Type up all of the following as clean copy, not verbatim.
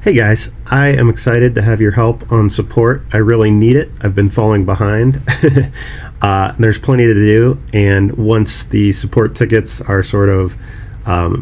Hey guys, I am excited to have your help on support. I really need it. I've been falling behind. There's plenty to do, and once the support tickets are sort of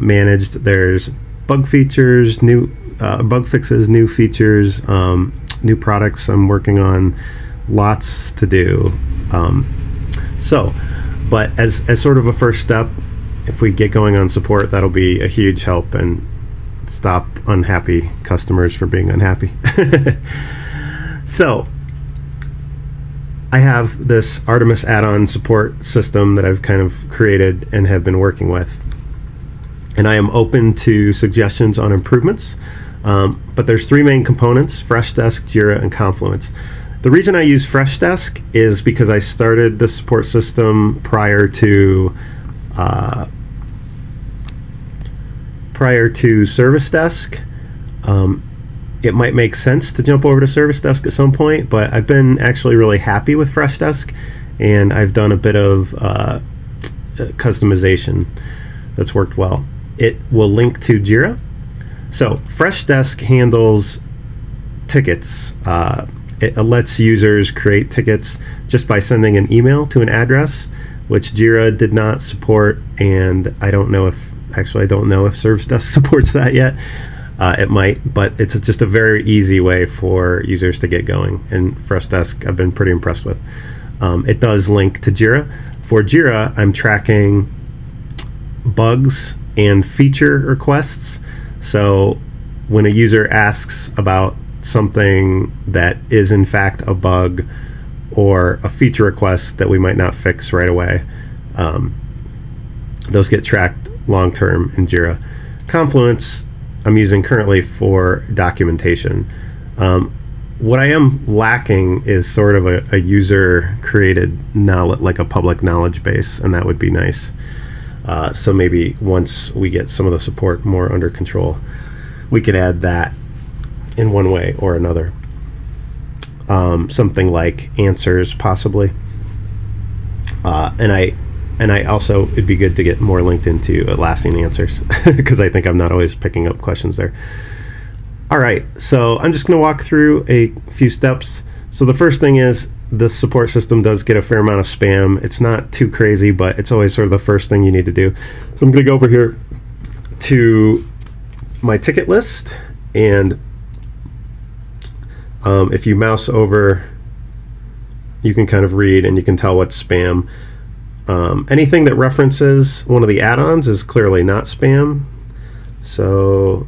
managed, there's bug features, new bug fixes, new features, new products I'm working on. Lots to do. But as sort of a first step, if we get going on support, that'll be a huge help and stop unhappy customers from being unhappy. So I have this Artemis add-on support system that I've kind of created and have been working with, and I am open to suggestions on improvements, but there's three main components: Freshdesk, Jira, and Confluence. The reason I use Freshdesk is because I started the support system prior to Service Desk. It might make sense to jump over to Service Desk at some point, but I've been actually really happy with Freshdesk, and I've done a bit of customization that's worked well. It will link to Jira. So Freshdesk handles tickets. It lets users create tickets just by sending an email to an address, which Jira did not support, and I don't know if Service Desk supports that yet. It might, but it's just a very easy way for users to get going, and Freshdesk I've been pretty impressed with. It does link to Jira. For Jira, I'm tracking bugs and feature requests. So when a user asks about something that is in fact a bug or a feature request that we might not fix right away, those get tracked long-term in Jira. Confluence I'm using currently for documentation. What I am lacking is sort of a user-created knowledge, like a public knowledge base, and that would be nice. So maybe once we get some of the support more under control, we could add that in one way or another. Something like answers, possibly. And I also, it'd be good to get more linked into Atlassian Answers because I think I'm not always picking up questions there. All right, so I'm just going to walk through a few steps. So the first thing is the support system does get a fair amount of spam. It's not too crazy, but it's always sort of the first thing you need to do. So I'm going to go over here to my ticket list, and if you mouse over, you can kind of read and you can tell what's spam. Anything that references one of the add-ons is clearly not spam. So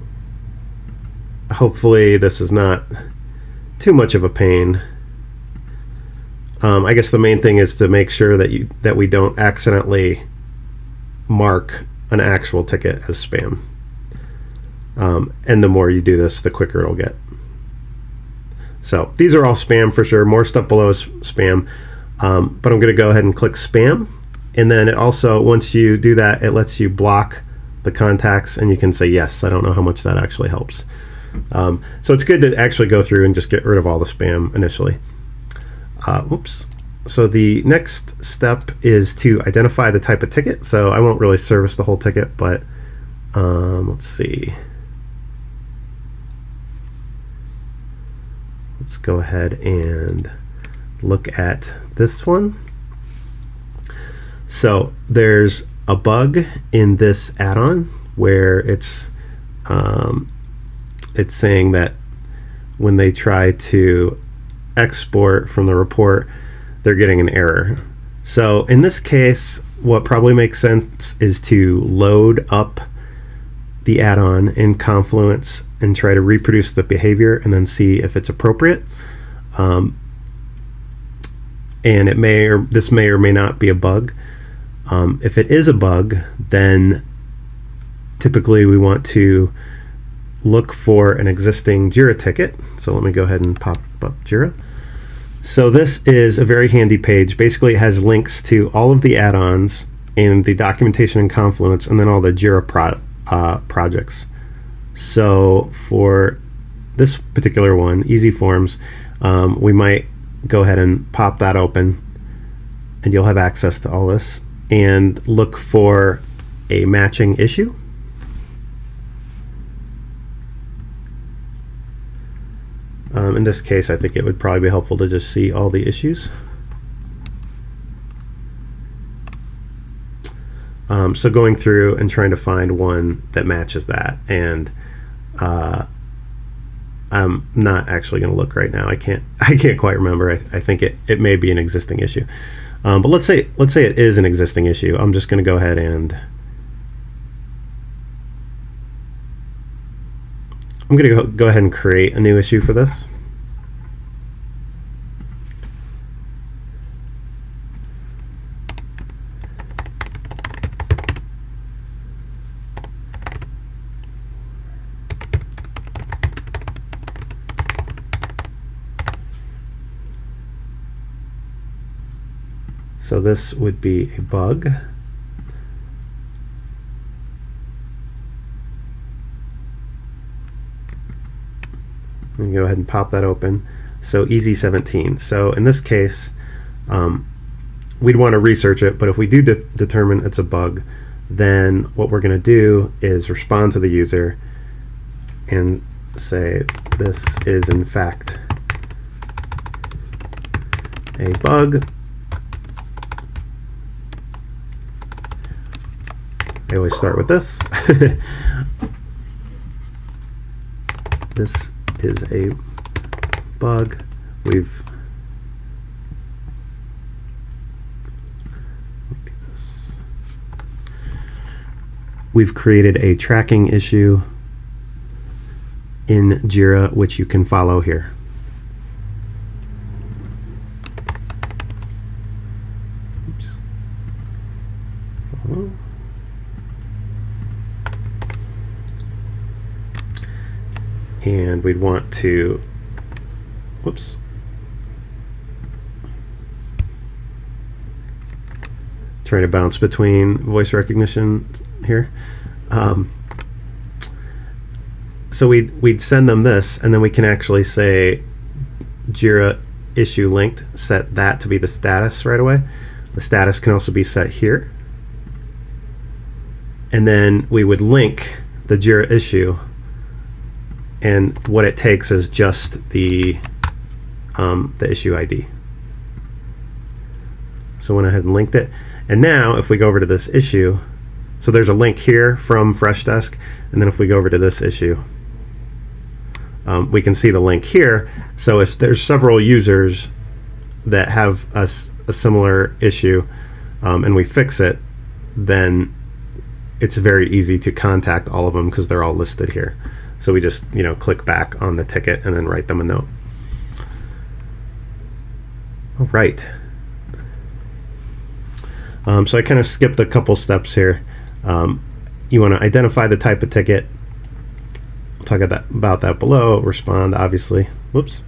hopefully this is not too much of a pain. I guess the main thing is to make sure that we don't accidentally mark an actual ticket as spam. And the more you do this, the quicker it'll get. So these are all spam for sure. More stuff below is spam. But I'm going to go ahead and click spam. And then it also, once you do that, it lets you block the contacts, and you can say yes. I don't know how much that actually helps. So it's good to actually go through and just get rid of all the spam initially. Whoops. So the next step is to identify the type of ticket. So I won't really service the whole ticket, but let's see. Let's go ahead and look at this one. So there's a bug in this add-on where it's saying that when they try to export from the report, they're getting an error. So in this case, what probably makes sense is to load up the add-on in Confluence and try to reproduce the behavior and then see if it's appropriate. And this may or may not be a bug. If it is a bug, then typically we want to look for an existing Jira ticket. So let me go ahead and pop up Jira. So this is a very handy page. Basically, it has links to all of the add-ons and the documentation in Confluence, and then all the Jira projects. So for this particular one, Easy Forms, we might go ahead and pop that open, and you'll have access to all this, and look for a matching issue. In this case, I think it would probably be helpful to just see all the issues. So going through and trying to find one that matches that, and I'm not actually going to look right now. I can't quite remember. I think it may be an existing issue, but let's say it is an existing issue. I'm just going to go ahead and I'm going to go ahead and create a new issue for this. So this would be a bug. I'm going to go ahead and pop that open. So easy 17. So in this case, we'd want to research it, but if we do determine it's a bug, then what we're going to do is respond to the user and say this is in fact a bug. I always start with this. This is a bug. We've created a tracking issue in Jira, which you can follow here. Oops. Follow. And we'd want to, whoops, trying to bounce between voice recognition here. So we'd send them this, and then we can actually say Jira issue linked, set that to be the status right away. The status can also be set here. And then we would link the Jira issue, and what it takes is just the issue ID. So went ahead and linked it. And now if we go over to this issue, so there's a link here from Freshdesk, and then if we go over to this issue, we can see the link here. So if there's several users that have a similar issue and we fix it, then it's very easy to contact all of them because they're all listed here. So we just click back on the ticket and then write them a note. All right. So I kind of skipped a couple steps here. You want to identify the type of ticket. We'll talk about that below. Respond, obviously. Whoops.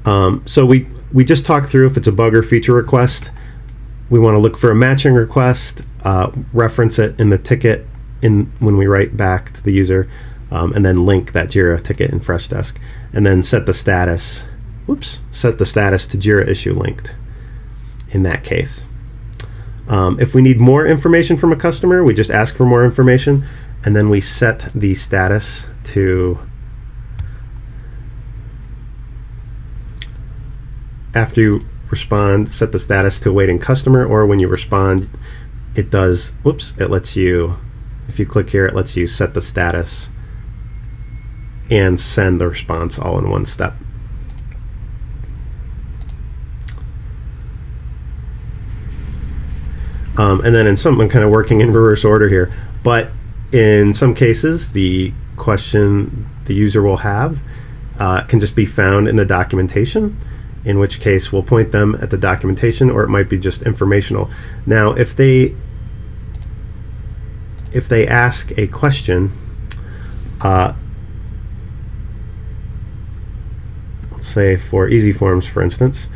So we just talked through if it's a bug or feature request. We want to look for a matching request, reference it in the ticket when we write back to the user, and then link that Jira ticket in Freshdesk, and then set the status. Whoops. Set the status to Jira issue linked. In that case, if we need more information from a customer, we just ask for more information, and then we set the status to, after you respond, set the status to awaiting customer, or when you respond, it does, whoops, it lets you, if you click here, it lets you set the status and send the response all in one step. And then in some, I'm kind of working in reverse order here, but in some cases, the question the user will have can just be found in the documentation, in which case we'll point them at the documentation, or it might be just informational. Now, if they ask a question, let's say for easy forms, for instance,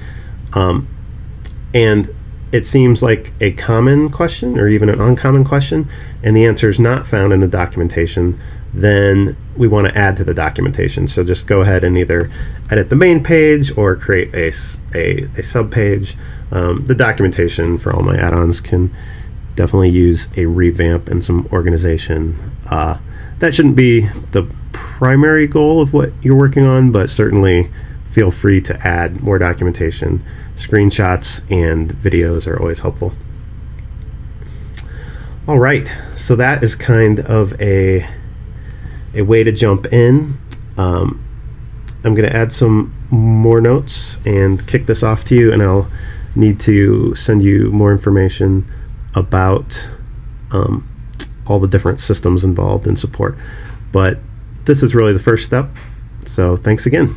and it seems like a common question or even an uncommon question, and the answer is not found in the documentation, then we want to add to the documentation. So just go ahead and either edit the main page or create a sub page. The documentation for all my add-ons can definitely use a revamp and some organization. That shouldn't be the primary goal of what you're working on, but certainly feel free to add more documentation. Screenshots and videos are always helpful. All right, so that is kind of a way to jump in. I'm going to add some more notes and kick this off to you, and I'll need to send you more information about all the different systems involved in support. But this is really the first step, so thanks again.